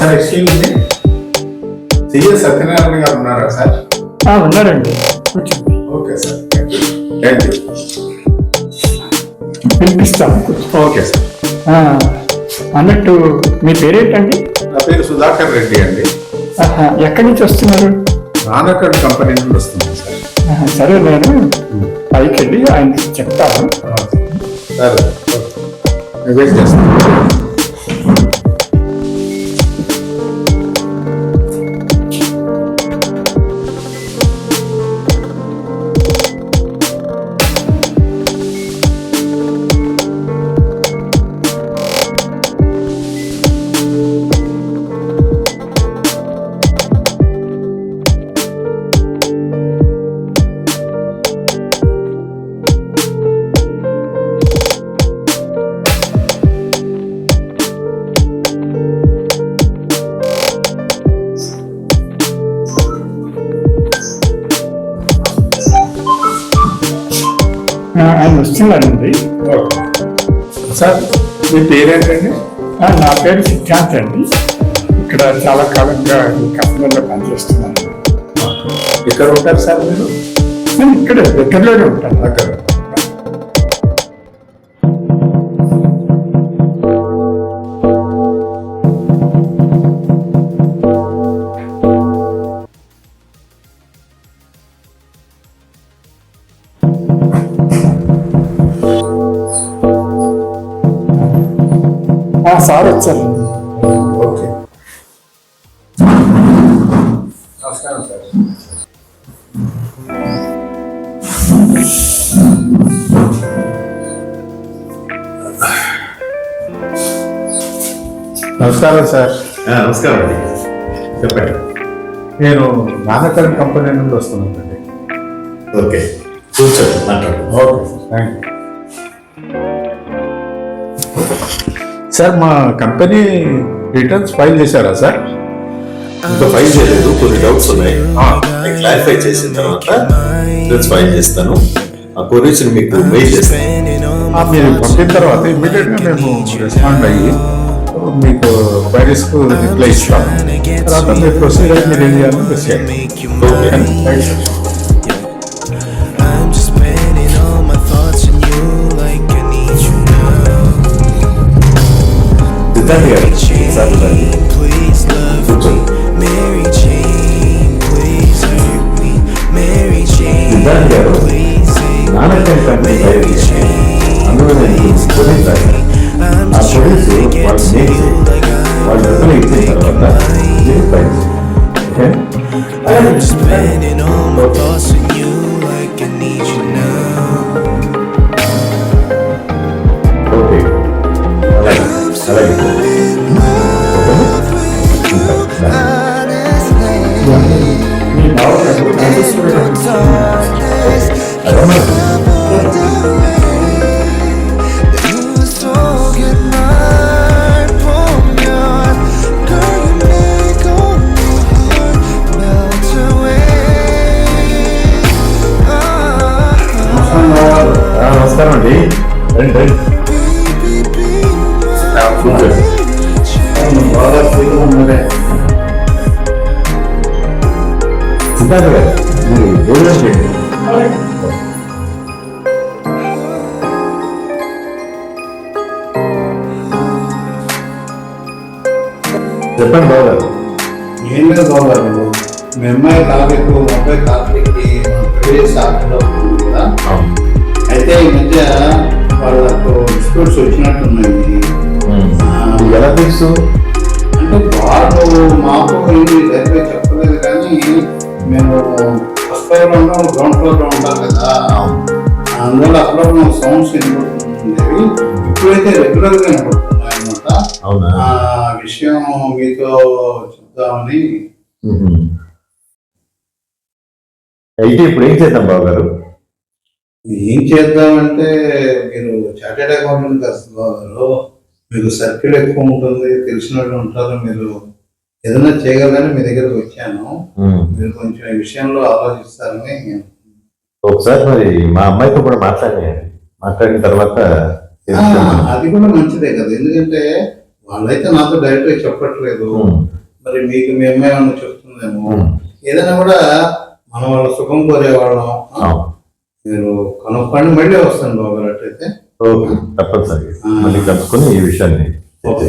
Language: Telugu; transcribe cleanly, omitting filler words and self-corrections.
Sir excuse me, CS Satyanarayana గారు ఉన్నారా సార్? ఉన్నారండి, కూర్చోండి. Okay sir, thank you. పిలిపిస్తాను. Okay sir. అన్నట్టు మీ పేరేంటండి? నా పేరు సుధాకర్ రెడ్డి అండి. ఎక్కడి నుంచి వస్తున్నారు? నానకడ్ కంపెనీ నుండి వస్తున్నాను సార్. సరే, నేను పైకి వెళ్ళి ఆయన చెప్తాను. సరే, వెయిట్ చేస్తాను. ఆయన వస్తున్నారండి. సార్, మీ పేరేంటండి? నా పేరు సిద్ధాంత్ అండి. ఇక్కడ చాలా కాలంగా ఈ కంపెనీలో పనిచేస్తున్నాను. ఇక్కడ ఉంటారు సార్ మీరు? నేను ఇక్కడ దగ్గరలోనే ఉంటాను. అక్కడ సార్ వచ్చారు. ఓకే, నమస్కారం సార్. నమస్కారం సార్. నమస్కారం అండి, చెప్పండి. నేను నానకడ్ కంపెనీ నుండి వస్తున్నానండి. ఓకే, కూర్చోండి, మాట్లాడు. Okay sir, thank you. Sir, మా కంపెనీ రిటర్న్స్ ఫైల్ చేశారా సార్? ఇంకా ఫైల్ చేయలేదు, కొన్ని డౌట్స్ ఉన్నాయి. క్లారిఫై చేసిన తర్వాత రిటర్న్స్ ఫైల్ చేస్తాను. ఆ కొరీస్ మీకు మెయిల్ చేస్తాను. మీరు పంపిన తర్వాత ఇమ్మీడియట్ గా మేము రెస్పాండ్ అయ్యి మీకు క్వైరీస్ కు రిప్లై ఇస్తాము. తర్వాత మీరు ప్రొసీజర్ మీరు ఏం చేయాలని డిసైడ్. సిద్ధార్థ్ గారు, సార్ కూర్చోండి. సిద్ధార్థ్ గారు, నానకడ్ కంపెనీ ఫైల్ చేశారు. అందులో నేను కొరీస్ రాశాను. ఆ కొరీస్ వాళ్ళు చేసి వాళ్ళు డబ్బులు ఇచ్చిన తర్వాత మీరు ఫైల్ చేయండి. ఓకే, అలాగే అలాగే. మీ బావగారు నమస్కారం అండి, రండి రండి. కూర్చోండి. బాగా ఫ్రీగా ఉన్నదే. సిద్ధార్థ్ గారు, మీరు భోజనం చేయండి. చెప్పండి బావగారు. ఏం లేదు బాబు, మీ అమ్మాయి కార్మికు అబ్బాయి కార్మిక్కి ప్రివియస్ ఆఫీస్లో ఉంది కదా. అయితే ఈ మధ్య వాళ్ళకు డిస్ప్యూట్స్ వచ్చినట్టున్నాయి. ఎలా తెలుసు? అంటే వాళ్ళు మాకు ఏమి దగ్గర చెప్పలేదు, కానీ మేము ఫస్ట్ ఫ్లోర్లో ఉంటాం, గ్రౌండ్ ఫ్లోర్లో ఉంటాం కదా. అందువల్ల అక్కడ సౌండ్స్ వినపడుతుండేవి. ఇప్పుడైతే రెగ్యులర్గా వినపడుతున్నాయి అన్నమాట. ఆ విషయం మీతో చెప్తామని. అయితే ఇప్పుడు ఏం చేద్దాం బాబు గారు? ఏం చేద్దామంటే, మీరు చార్టెడ్ అకౌంటెంట్ గారు, మీకు సర్కిల్ ఎక్కువ ఉంటుంది, తెలిసిన వాళ్ళు ఉంటారు, మీరు ఏదైనా చేయగలరని మీ దగ్గరకు వచ్చాను. మీరు కొంచెం ఈ విషయంలో ఆలోచిస్తారని. ఒకసారి మరి మా అమ్మాయితో కూడా మాట్లాడిన తర్వాత అది కూడా మంచిదే కదా, ఎందుకంటే వాళ్ళైతే నాతో డైరెక్ట్ గా చెప్పట్లేదు. మరి మీకు మీ అమ్మాయి ఏమన్నా చెప్తుందేమో. ఏదైనా కూడా మన వాళ్ళ సుఖం కోరేవాళ్ళం. మీరు కనుక్కోండి, మళ్ళీ వస్తాను బాబు గారు అట్లయితే. ఓకే, తప్పనిసరి మళ్ళీ కలుసుకొని ఈ విషయాన్ని ఓకే.